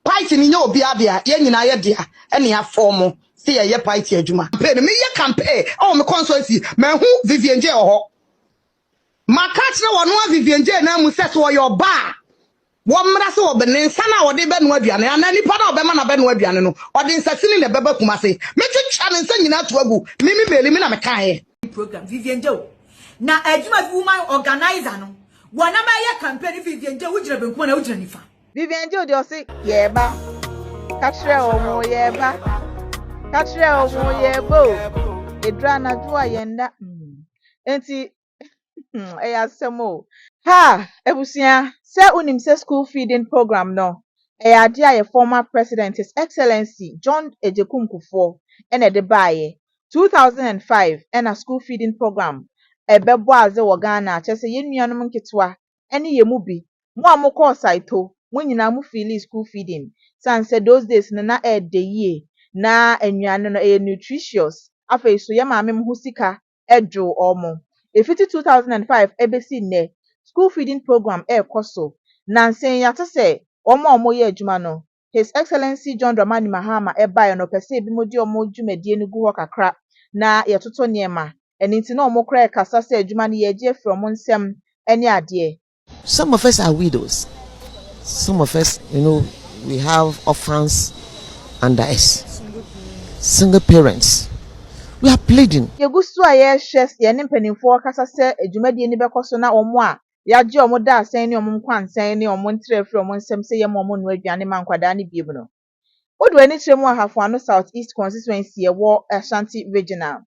Party ni nyo obi abia ye nyina ye dia ene ya form say ye party adwuma campaign me ye campaign me consultancy me hu Vivian J ho makach na wono Vivian J na mu set wo your bar wo mra se wo benen sana wo de be no aduane ana nipa na obema na be no aduane no ode nsasini na beba kuma se me twitwa ne nsa nyina to agu mimi meli mi na me kan he program Vivian J na adwuma woman organizer no wona ma ye campaign Vivian J wo jira benku na wo jira nifa Vivian J de o se ye ba katre omo ye ba katre omo ye bo edra na duwa yenda enti eyasemo ha ebusia se unim se school feeding program no ade aye former president His Excellency John Ejekum Kufuor ene de baye 2005 ena school feeding program ebebo aze wo Ghana chese yenuanom nketwa ene yemu bi mo amukọ saito mo nyina mu feel school feeding sanse those days na de ye na enuane no nutritious afei so ye maame mo sika edwo omo efiti 2005 ebesi ne school feeding program koso nansen yate se omo ye adwuma no His Excellency John Dramani Mahama bae no pese ebi modi omo dwumadie no gu ho kakra na yetoto niema eninti na omo kra kasa se adwuma no ye je from nsem ene ade. Some of us are widows. Some of us, we have orphans under us. Single parents. We are pleading. Yegusu aye hwes ye ne mpanimfo kasa se adwumadie ni bekoso na omo a yaje omo da asan ne omo nkwansan ne omo ntre frɛ omo nsɛm se ye omo no aduane ma nkwada ne biem no. Odu ani kyerɛ mu ahafo ano South East constituency wo Ashanti regional.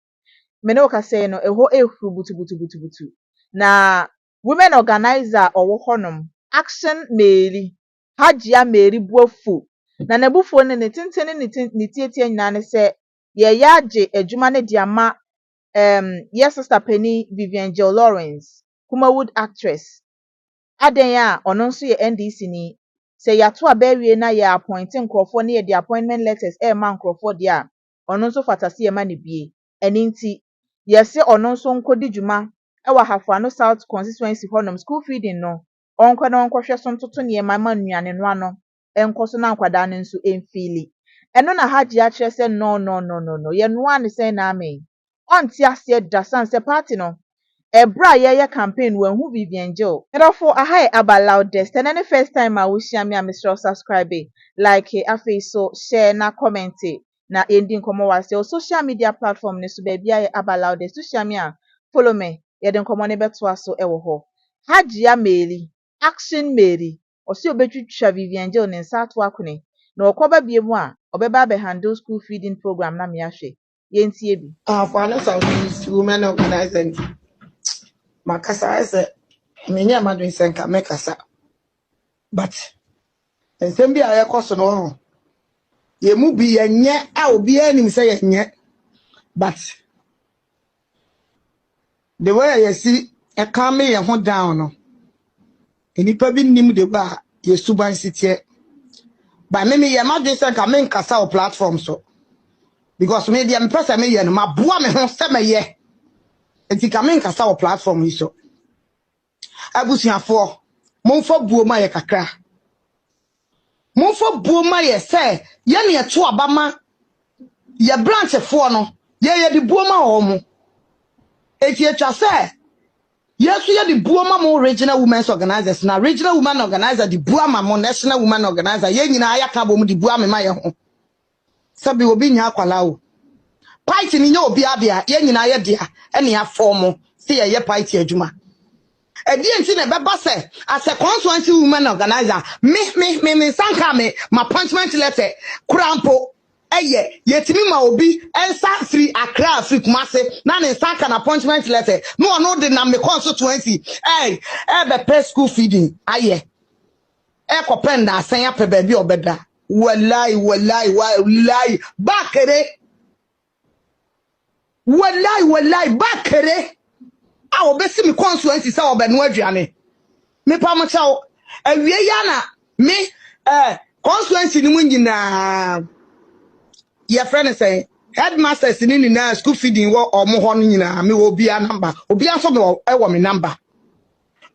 Me no kasa no eho ehuru butu. Na women organizer owo honom Action Mary Hajia Mary Buofu na nebufuo ne tintene ne tietie nyina ne se ye yaje adwuma ne diama yes sister Penny Vivian J Lawrence Kumawood actress aden a ono nso ye NDC ni se yato abawie na ye appoint nkrofo ne ye the appointment letters ma nkrofo dia ono nso fatase ye ma ne bie eninti yese ono nso nkodi dwuma ewa Hafano South constituency honom school feeding no onko na onkohwe so ntoto ne ma nnuane no ano enkoso na nkwada ne nso emfili eno na haji a kire se no ye no ane se na amen onti ase dasan se party no ebra ye campaign wanhu Vivian J therefore ahai aba loudest and any first time I wish me a Mr. subscribe like afi so share na comment na ending komo wase social media platform ne so ba bia aba loudest to share me a follow me ye den komo ne beto aso ewo ho Hajia Mary Action Mary osi obetwitwa Vivian J ne nsa ato akone na okoba biemu a obeba be handle school feeding program na me ahwe ye ntie bi for an South East women organizing makasa ese menya madwen senka mekasa but ensem bi aye koso no ho ye mu bi yenye a obi anim se yenye but the way I see e kan me ye ho down no enipa bi nim de ba ye suban sitie ba me ye madwen senka me nkasa o platform so because me dey person me ye no maboa me ho se me ye enti ka me nkasa o platform so abusuafo momfa buoma ye kakra momfa buoma ye se ye ne eto abama ye branch fo no ye di buoma ho mo eti etwa se yesu ye di buoma mo regional women's organizers na regional women organizer di buama mo national women organizer ye nyina ayaka bo mo di buama ma ye ho sabi obi nya akwala o party ni nya obi abia ye nyina ye dia ene ya form se ye party adwuma Edienti ne beba se as a constituency women organizer me sanka me my appointment letter krampo eye yetimi ma obi ensa free Accra free Kumase na ne sanka na appointment letter no de na me constituency be press school feeding aye kopenda asan ya pe ba bi obeda wallahi bakere wallahi bakere a obesi mi constituency sa obenu aduane me pa mo chawo awie ya na me constituency ni mu nyina ye friend say headmasters ni na school feeding wo omo ho no nyina me wo bia number obi aso me wo me number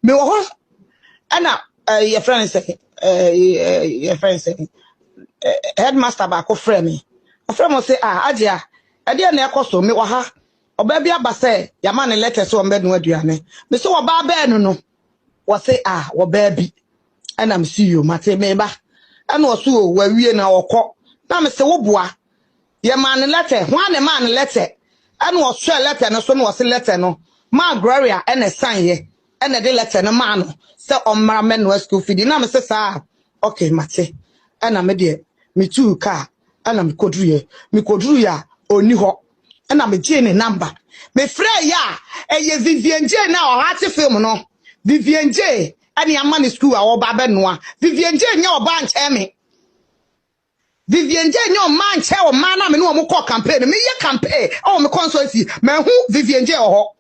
me wo ho ana ye friend say headmaster ba ko frɛ me ofrɛ mo say agia e de na ekoso me wa ha oba bia ba say ya ma ne letter so ombe no aduane me so oba ba no no wo say wo ba bi ana me see you mate me ba ana wo so wa wie na okọ na me say wo boa ye ma ne letter ho ane ma ne letter ana wo so letter no so no wo say letter no ma Gloria ene sign ye ene de letter no ma no say omra me no school feed na me say sa okay mate ana me de me tu car ana me kodru ya oni ho ana me je ne number me frɛ ya eye Vivian J na o hate film no Vivian J ani ama ne school a wo ba be noa Vivian J nya oba nche me Vivian J nya o man nche o man na me no mo call campaign me ye campaign o me consultancy me hu Vivian J o ho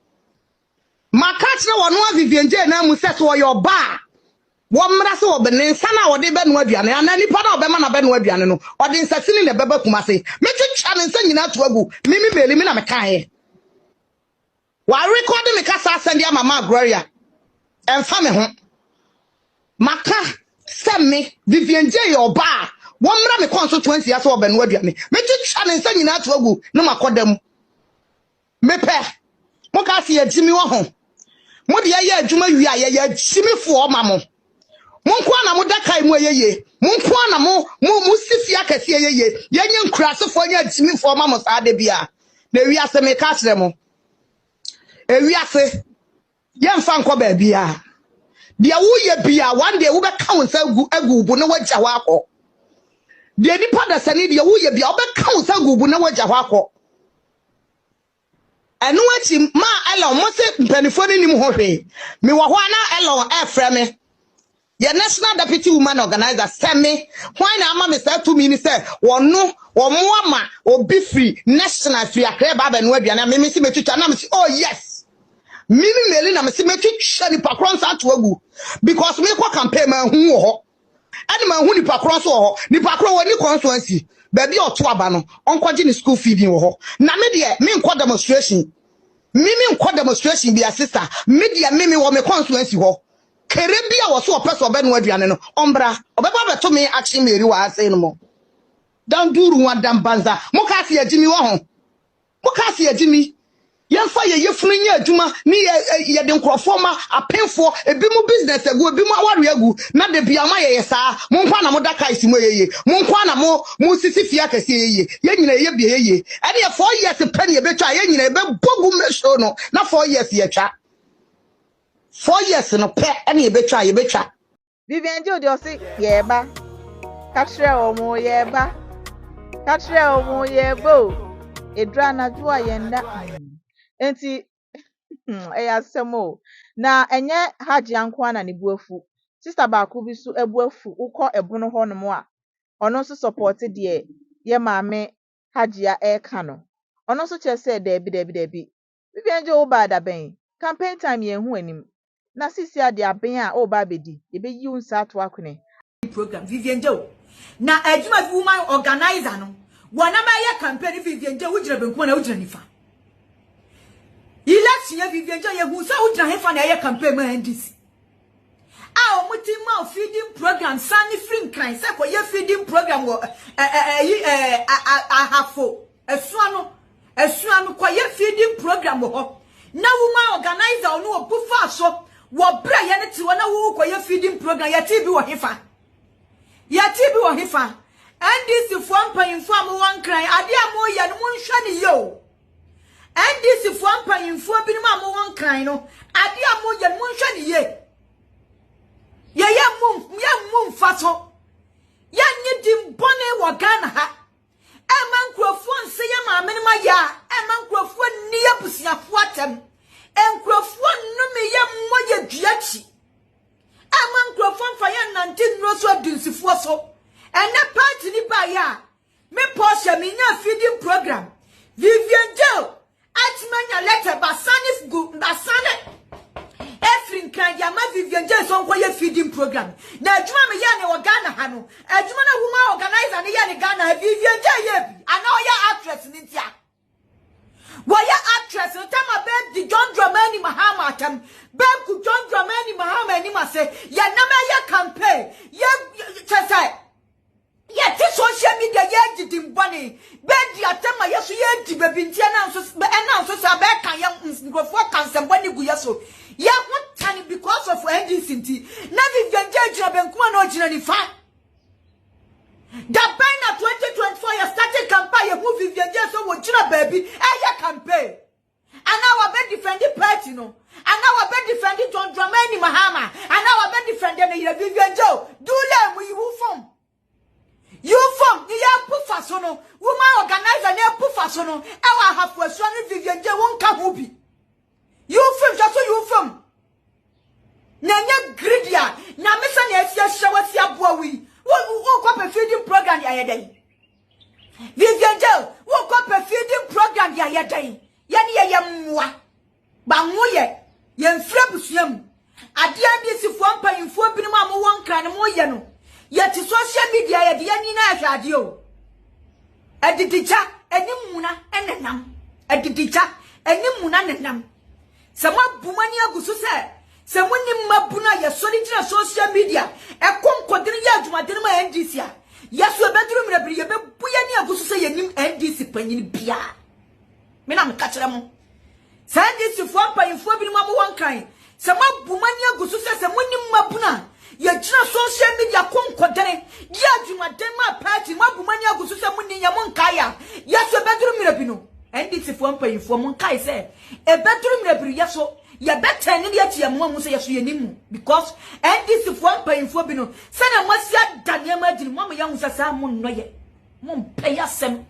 makach na wo no Vivian J na mu se so your ba womra se obene nsa na wode be no aduane ana nipa na obema na be no aduane no ode nsasini ne beba kumase metwetwa ne nsa nyina to agu mimi meli mi na mekae wa record me kasa send ya mama Gloria emfa me ho maka se me Vivian J your ba womra me constituency ya se obe no aduane metwetwa ne nsa nyina to agu na makodam mepe mo ka se yagimi wo ho mo de ye adwuma wi a ye yagimi fo o mamo Munkwa na mudaka imu yeye. Munkwa na mu sifia kesi yeye. Yenye nkrasefo nya jimi fo ma mo saade bia. Na wiase me ka kire mo. Wiase yemfa nkọ ba bia. Dia wo ye bia one day wo be ka wonsa agu bu na wagya ho akọ. Dia nipa da sane dia wo ye bia wo be ka wonsa agu bu na wagya ho akọ. Enu achi ma elo mo se mpanifo ni nim ho hwe. Me wo ho ana elo frɛ me. Your national deputy woman organizer send me why na ama me say to me ni say wonu wo moama obi free national free akre ba ba no aduane me si metwitwa na me say oh yes mimi meli na me si metwitwa ni pakron sa to agu because me kwa campaign ma hu wo ho ani ma hu ni pakron so ho ni pakron woni constituency ba bi oto aba no onkwaje ni school feeding wo ho na me de me nkọ demonstration mimi nkọ demonstration bi sister me de mimi wo me constituency ho Kerebia was so a person of Benuadian, Ombra, Obaba to me actually me you are saying more. Don't do one damn banza, Mokasi Jimmy Wahon. Mokasi Jimmy. Yan fire ye fling ya Juma, ni ya den crofoma, a pen for a bimu business, a good bimu warriagu, not the Biamaya, sir, Mompana Modaka is moye, Mompana mo, Musifia ye, Yen ye, and ya 4 years a penny a better, yen a bogu meshono, not 4 years yet. 4 years no pe any you betcha Vivian J o si yeba katre omo yeba edra na jo ayenda enti eyasemo na enye haji anko na ne buafu sister ba ko bi so ebuafu ukọ ebono ho no mo a ono so support de ye maame haji ya eka no ono so che se debi Vivian J o ba da ben campaign time ye hu anim na sisi ade aben a o ba bedi ye be yi unsa to akune program Vivian J na adwuma woman organizer no wana ma ye campaign Vivian J wo jira benku na wo jira nifa election ya Vivian J ye hu sa wo jira hefa na ye campaign ma NDC a o muti ma feeding program sani free cry se ko ye feeding program wo ahafo esuano ko ye feeding program wo na woman organizer no obufa so wo bra ye ne ti wo na wo ko ye feeding program ya TB wo hefa NDC fo ampanyimfo am won kran ade amo ye no monhwa ne yo NDC fo ampanyimfo bi no am won kran no ade amo ye no monhwa ne ye mum fato ya nyidim bone wo Ghana ha emankrofo nse ye ma amene ma ya emankrofo ni abusiafo atem enkrofo nnome ye mmoye duachi emankrofo mfa ye nante nro so adunsifo so ene party ni ba ya me Porsche me nya feeding program Vivian J atmanya letter basane Efrin kan ya ma Vivian J so nko ye feeding program na adwuma me ya ne wo Ghana ha no adwuma na woman organizer ne ya ne Ghana Vivian J ye bi ana o ya actress ni ntia wo ya actress o tama be di John Dramani Mahama tam be ku John Dramani Mahama ni ma se ya na ma ya campaign ya chese ya ti jidim bone be di atema yeso ye di babinti na so sa be kan ya nkrofo kan semboni gu yeso ya hotani because of NDC nti na Vivian Jejina benkuma na ogina ni fa da na 2024 ya started campaign ya mu Vivian Jeso wo gina baby ya campaign and now we be defending party no and now we be defending John Dramani Mahama and now we be defending Vivian Jo do le mu you form ni ya pufa so no woman organizer na pufa so no e wa hafu aso ni Vivian Jo won ka ho bi you form just so you form na nya gridia na mesa na afia hyewa si aboa wi wo ko feeding program ya yedai Vivian Jo wo ko feeding program ya yedai yani ye mwa ba nwoye ye mfra busuam ade ade sifo mpanyimfo binom amo won kra ne mo ye no ye ti social media ye de yani na ahwade o edidicha enimuna enenam edidicha enimuna nenam sama bumani agusu se muni mabuna ye sori gina social media e konkodere ye adwumadere ma NDC a yeso ebeduru mrebiri ye bebuya ni agusu se ye nim NDC panyin bia me na me ka kire mo sa NDC fo panyin bi mo won kan se mabumani agusu se muni mabuna ye gina social media konkodere ye adwumadere ma party mabumani agusu se muni ye mon kaya yeso ebeduru mrebi no NDC fo panyin mon kai se ebeduru mrebiri yeso ya better ni ya ti amwa mu se yeso yenimu because NDC fo mpanyimfo bi no se na mwasia daniel magini mo ya hunsa sa mo nnoye mo mpaya sem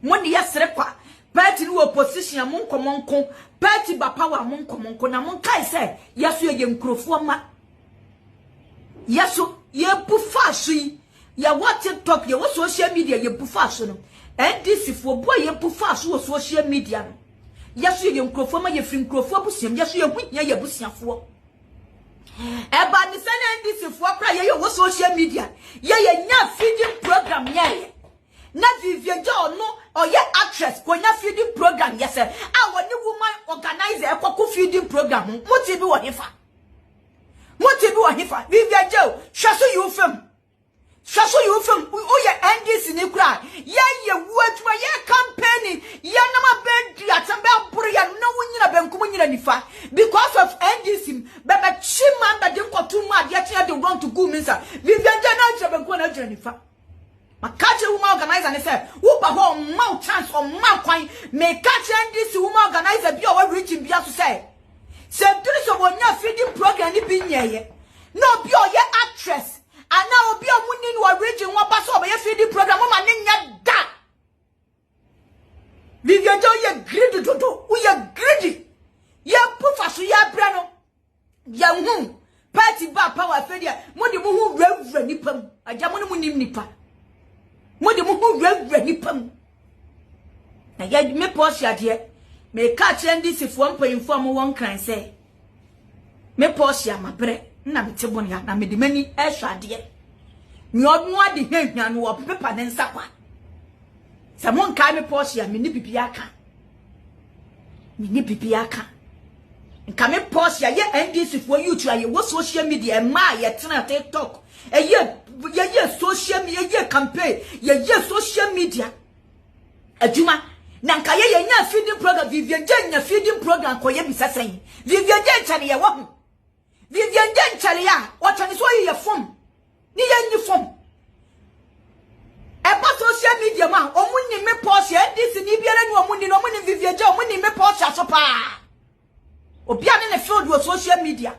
mo ni ya sere kwa party ni opposition mo nkomonko party ba power mo nkomonko na mo kai se yeso ye nkrofo ma yeso ye bufa so ya what TikTok ye wo social media ye bufa so no NDC fo boy ye bufa so wo social media no yesu ye nkrofo ma ye firi nkrofo busiam yesu ye hunya ye busiafo eba ni se na NDC fo kra ye wo social media ye nya feeding program ye na Vivian Jo no oye actress ko nya feeding program ye se a woni woman organizer ekoko feeding program muti bi wo hifa Vivian Jo shaso you film uye NDC ni kura ye wuatuma ye campaign ye na ma bendi atambe aburu ya na wunyina benkumu nyina nifa because of NDC bebe chima be de nkotuma ade atia de want to go minsa Vivian Jo na atia benkumu na atia nifa makache woman organizer ne say wo ba ho mouth chance or mouth kwan me catch NDC woman organizer bi o wa reaching bia so say se tiri so wonya feeding program ni bi nyeye no bi o ye actress and now obi omuni ni wa region wa pass oba ye feeding program ma ne nya da Vivian Jo ye greedy dodo wo ye greedy ye pufa so ye bra no ye hu party ba power fedia mo de mo hu wura nipam aja mo ne mo nim nipa mo de mo hu wura nipam na ye me post ya de me ka NDC fo mpanyimfo am won kran say me post ya mabre na metebo ya na medimani ehwade nyodu ade hehwan wo pepa ne nsakwa se mon kai me post ya me ni bibia aka nka me post ya ye NDC fo YouTube aye wo social media ma ye tena TikTok ye social media ye campaign ye social media aduma na nka ye nya feeding program Vivian Jo nya feeding program ko ye bisasen Vivian Jo chane ye wo Vivian Jo chale ya watani so ye form ni ye ni form e ba social media ma omunni me post ya NDC ni biara ni omunni Vivian Jo omunni me post aso pa obi ane ne field wo social media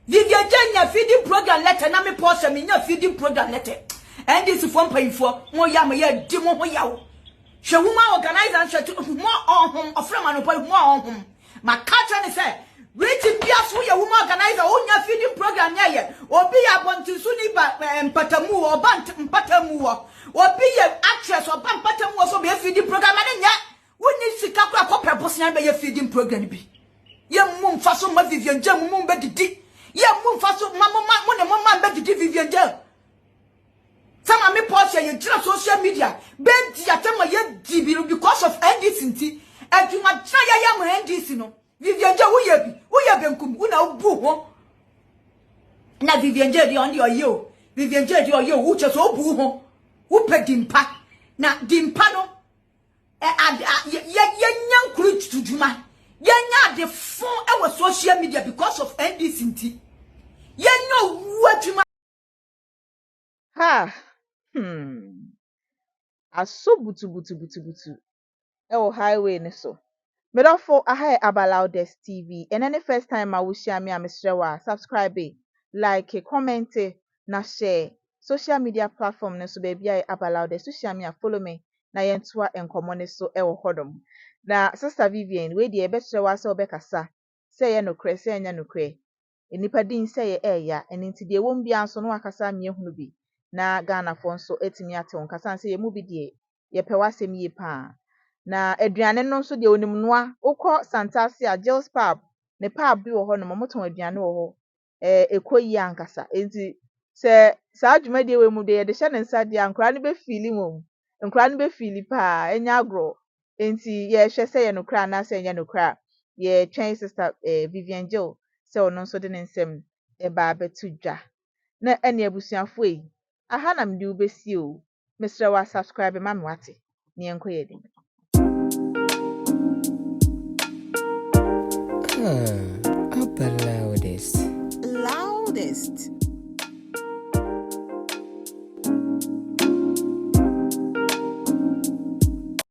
Vivian Jo nya feeding program letter na me post me nya feeding program letter NDC form payfo mo ya me ya di mo ho yawo hwe woman organizer hwe mo ohom oframa no boy mo ohom ma catch ne say waiting biaso ye woman organizer onya feeding program ye obi ya bontinsu ni ba mpatamu oba mpatamu obi ye actress oba mpatamu so be feeding program ne nya woni sika kwa ko purpose be ye feeding program bi ye mum faso ma Vivian Jo mum be didi ye mum faso mo ne mama be didi Vivian Jo sama me post ye jira social media be di atama ye di because of NDC nti aduma try ya mo NDC no Vivian Jo wo ye benkum una obu ho na Vivian Jo di on yo Vivian Jo di yo wo che so obu ho wo pedimpa na dimpa no ye nkuru tutujuma ye nya de fon e social media because of NDC nti ye nya wu adwuma Ha. Aso butu. Ewo highway ni so. Medofo aha Abalaudes TV. And any first time I will share me a misrewa. Subscribe, like, comment, na share. Social media platform ne so baby I Abalaudes. So share me a follow me. Na yentua enkomo ne so ewo hodom. Na Sister Vivian, we di ebetrewa se obekasa. Se ye nokre, se enya nokre. Enipa din se ye eya. Eni nti de wom bia so no akasa me ehunu bi. Na Ghana fo nso etimi ate on kasa se ye mu bi de ye pewasem yi pa. Na aduane no nso de onim noa ukọ Santase a Gills Pub ne pub bi wɔ hɔ no moton aduane wɔ hɔ ekoyi ankasa enti sɛ saa dwumadi we mu de yɛde hyɛ ne nsa de ankora no be feeli mom nkora no be feeli pa enya agro enti yɛhwɛ sɛ yɛ nokra na sɛ nyɛ nokra yɛ twɛn sister Vivian Gill sɛ ɔno nso de ne nsɛm ba abeto dwa na ɛne abusuafo yi aha na mede wobesi o mesrɛ wa subscribe ma me wate ne yɛnkɔ yɛ din